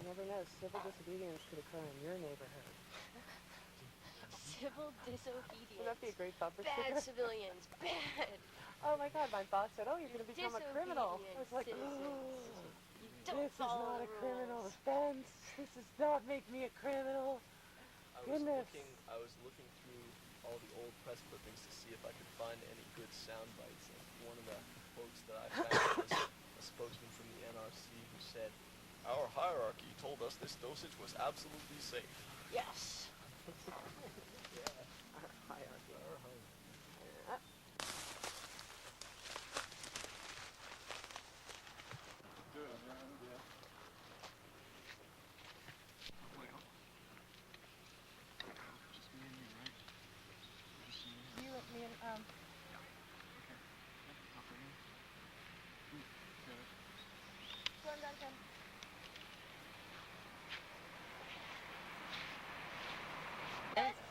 never know. Civil disobedience could occur in your neighborhood. Civil disobedience. Would that be a great bumper sticker? Bad civilians. Bad. Oh my God, my boss said, oh, you're going to become a criminal. I was like, citizens. This is not a criminal offense. This does not make me a criminal. I was looking through all the old press clippings to see if I could find any good sound bites. And one of the quotes that I found was a spokesman from the NRC who said, "Our hierarchy told us this dosage was absolutely safe." Yes. Yeah, our hierarchy.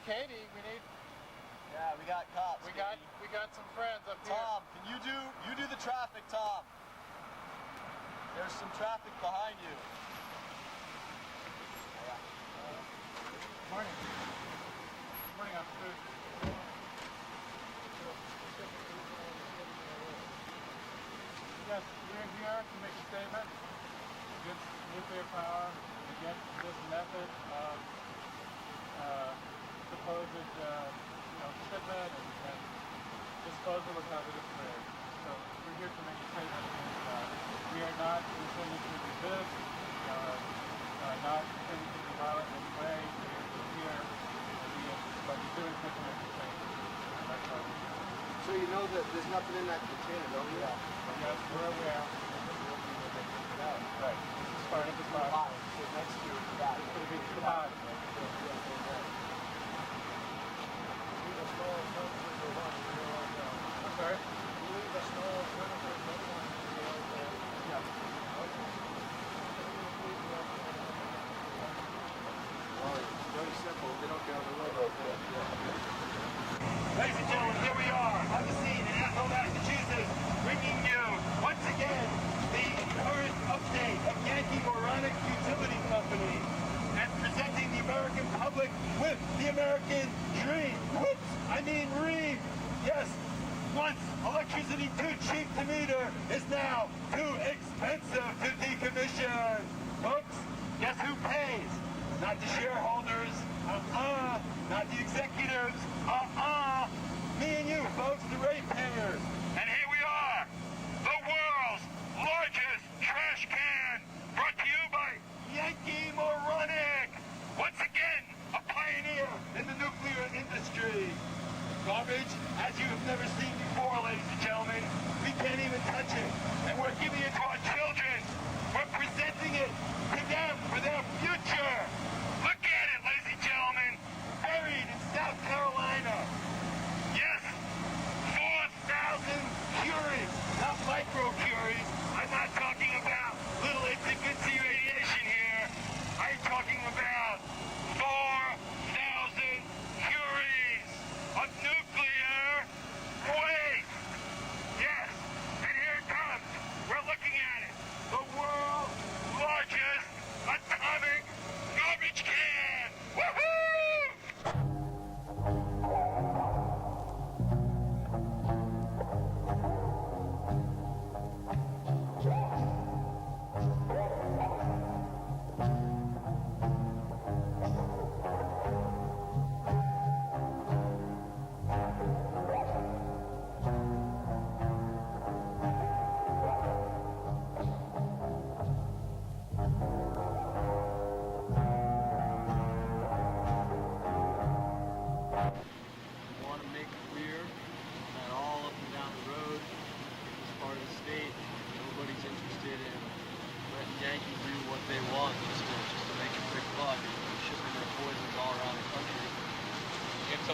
Katie, we need. Yeah, we got cops. We got some friends up here. Tom, can you do the traffic, Tom? There's some traffic behind you. Morning. Morning, officer. Yes, we're here to make a statement against nuclear power, against this method of supposed shipment and disposal of hazardous waste. So we're here to make a statement against that. We are not intending to resist. We are not intending to be violent in any way. We're here but we do intend to make a statement. That's why we're here. So you know that there's nothing in that container, don't you? Yes, we're aware. Right. This is part of the spot. Next to that. It's going to be the pod. I'm sorry? Well, it's very simple. They don't get on the road. Ladies and gentlemen, here we are on the scene in Athol, Massachusetts, bringing you, once again, the current update of Yankee Moronic Utility Company and presenting the American public with the American dream. Whoops, I mean dream. Yes, once electricity too cheap to meter is now too expensive to decommission. Folks, guess who pays? Not the shareholders, not the executives, me and you, folks, the ratepayers. And here we are, the world's largest trash can, brought to you by Yankee Moronic. Once again, a pioneer in the nuclear industry. Garbage, as you have never seen before, ladies and gentlemen. We can't even touch it. And we're giving it to our children. We're presenting it to them for their future. Look at it, ladies and gentlemen. Buried in South Carolina. Yes, 4,000 curies, not micro-curies. I'm not talking about little itsy-bitsy radiation here. I'm talking about 4,000 curies of nuclear waste. Yes, and here it comes. We're looking at it. The world's largest atomic garbage can. Woohoo!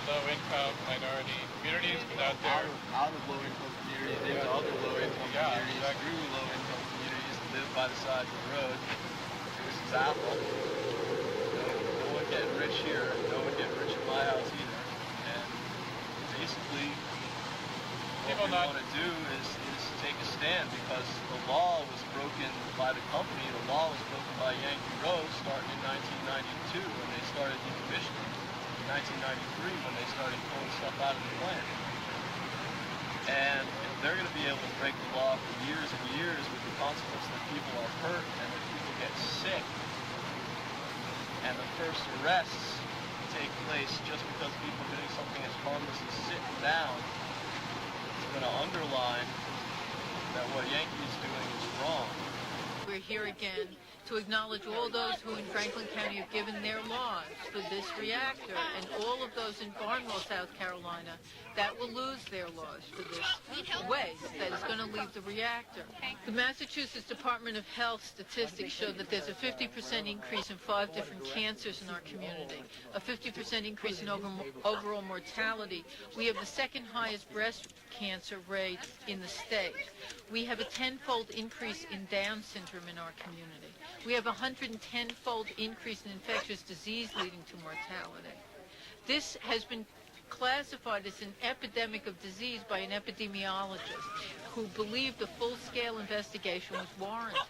low-income minority communities, but out there out of low-income communities into other low-income communities, exactly. through low-income communities that live by the sides of the road. This is Apple. No one getting rich here. No one getting rich in my house either. And basically, what we want to do is take a stand, because the law was broken by the company. The law was broken by Yankee Row starting in 1992 when they started decommissioning, in 1993 when they started pulling stuff out of the plant. And if they're going to be able to break the law for years and years with the consequence that people are hurt and that people get sick, and the first arrests take place just because people are doing something as harmless as sitting down, it's going to underline that what Yankee is doing is wrong. We're here again to acknowledge all those who in Franklin County have given their lives for this reactor, and all of those in Barnwell, South Carolina, that will lose their lives for this waste that is going to leave the reactor. The Massachusetts Department of Health statistics show that there's a 50% increase in 5 different cancers in our community, a 50% increase in overall mortality. We have the second highest breast cancer rate in the state. We have a 10-fold increase in Down syndrome in our community. We have a 110-fold increase in infectious disease leading to mortality. This has been classified as an epidemic of disease by an epidemiologist who believed a full-scale investigation was warranted.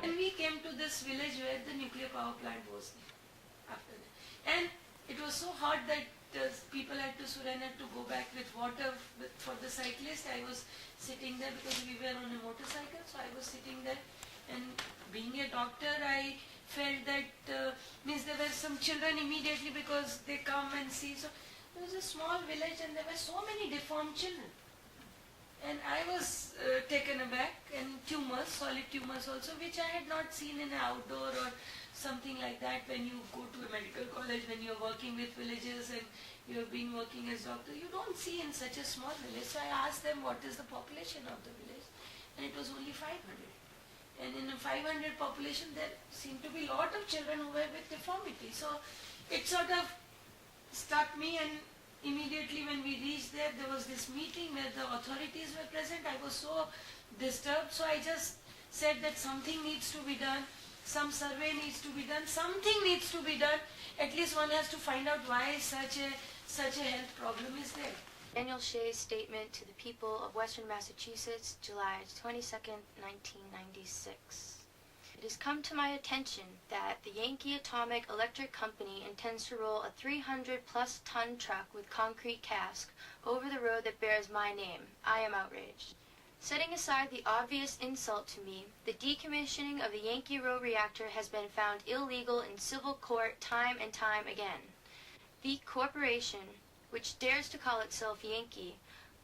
And we came to this village where the nuclear power plant was there after that. And it was so hot that people had to surrender to go back with water for the cyclist. I was sitting there because we were on a motorcycle, so I was sitting there. And being a doctor, I felt that means there were some children immediately because they come and see. So it was a small village and there were so many deformed children. And I was taken aback, and tumors, solid tumors also, which I had not seen in an outdoor or something like that. When you go to a medical college, when you're working with villagers and you have been working as doctor, you don't see in such a small village. So I asked them what is the population of the village, and it was only 500. And in a 500 population, there seemed to be a lot of children who were with deformity. So it sort of struck me, and immediately when we reached there, there was this meeting where the authorities were present. I was so disturbed, so I just said that something needs to be done, some survey needs to be done, something needs to be done. At least one has to find out why such a health problem is there. Daniel Shea's statement to the people of Western Massachusetts, July 22nd, 1996. It has come to my attention that the Yankee Atomic Electric Company intends to roll a 300-plus ton truck with concrete cask over the road that bears my name. I am outraged. Setting aside the obvious insult to me, the decommissioning of the Yankee Row reactor has been found illegal in civil court time and time again. The corporation, which dares to call itself Yankee,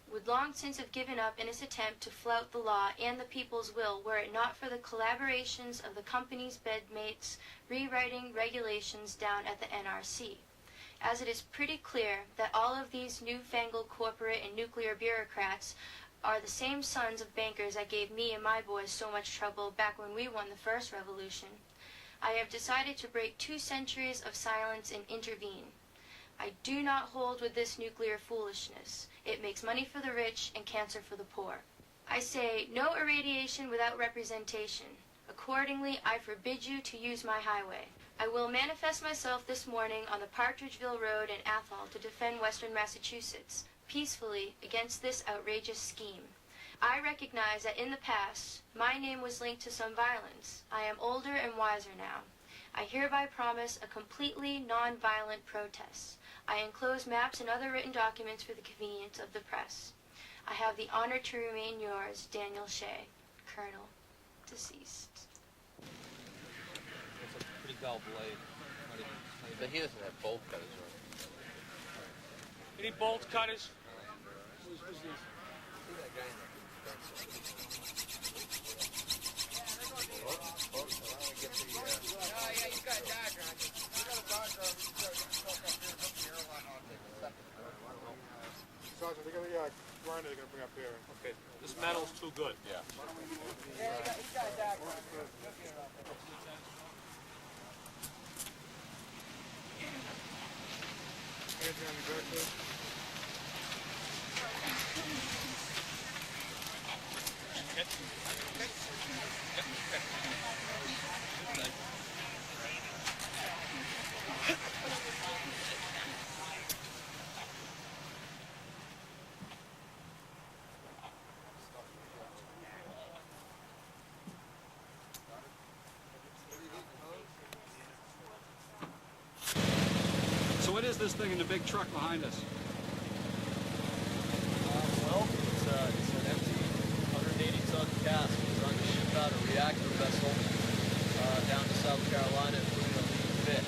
would long since have given up in its attempt to flout the law and the people's will were it not for the collaborations of the company's bedmates rewriting regulations down at the NRC. As it is pretty clear that all of these newfangled corporate and nuclear bureaucrats are the same sons of bankers that gave me and my boys so much trouble back when we won the first revolution, I have decided to break 2 centuries of silence and intervene. I do not hold with this nuclear foolishness. It makes money for the rich and cancer for the poor. I say no irradiation without representation. Accordingly, I forbid you to use my highway. I will manifest myself this morning on the Partridgeville Road in Athol to defend Western Massachusetts, peacefully, against this outrageous scheme. I recognize that in the past, my name was linked to some violence. I am older and wiser now. I hereby promise a completely non-violent protest. I enclose maps and other written documents for the convenience of the press. I have the honor to remain yours, Daniel Shea, Colonel, deceased. It's a pretty dull blade. But he doesn't have bolt cutters, right? Any bolt cutters? Who's this? See that guy in the yeah, you got a diagram. You got a diagram. You got to talk up here. Put the airline on there. Sergeant, they're going to grind it. They're going to bring up here. Okay, this metal's too good. Yeah. Yeah, he's got a diagram. Anything on the back there? is this thing in the big truck behind us? Well, it's an empty 180-ton cask designed to ship out a reactor vessel down to South Carolina and put in a lead fit.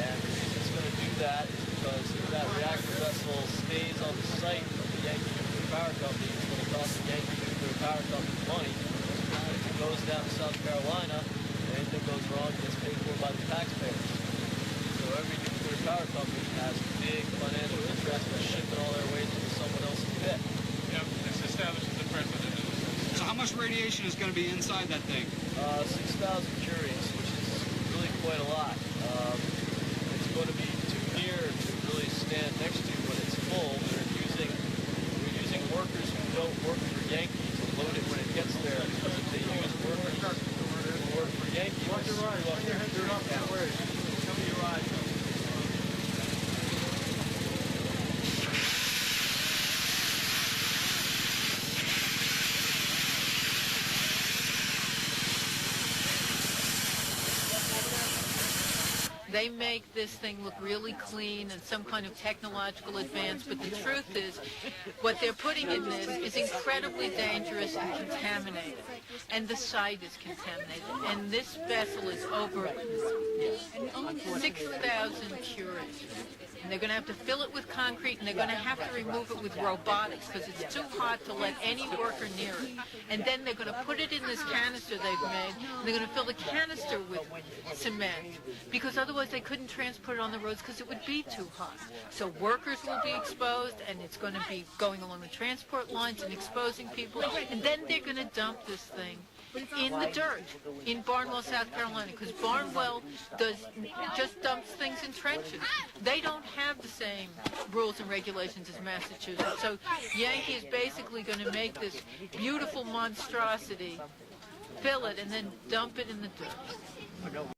And the reason it's going to do that is because if that reactor vessel stays on the site of the Yankee Nuclear Power Company, it's going to cost the Yankee Nuclear Power Company money. And if it goes down to South Carolina, and anything goes wrong, it gets paid for by the taxpayers. So every nuclear power company has big financial interest in shipping all their waste to someone else's pit. Yep, this establishes the precedent in a sense. So how much radiation is going to be inside that thing? 6,000 curies, which is really quite a lot. It's going to be too near to really stand next to when it's full. We're using workers who don't work for Yankee to load it when it gets there, because if they use workers who work for Yankee, Watch your ride. up their curie count. Tell me your ride. They make this thing look really clean and some kind of technological advance, but the truth is, what they're putting in this is incredibly dangerous and contaminated. And the site is contaminated. And this vessel is over 6,000 curies. And they're going to have to fill it with concrete, and they're going to have to remove it with robotics because it's too hot to let any worker near it. And then they're going to put it in this canister they've made, and they're going to fill the canister with cement because otherwise they couldn't transport it on the roads because it would be too hot. So workers will be exposed, and it's going to be going along the transport lines and exposing people. And then they're going to dump this thing in the dirt in Barnwell, South Carolina, because Barnwell just dumps things in trenches. They don't have the same rules and regulations as Massachusetts. So Yankee is basically going to make this beautiful monstrosity, fill it, and then dump it in the dirt.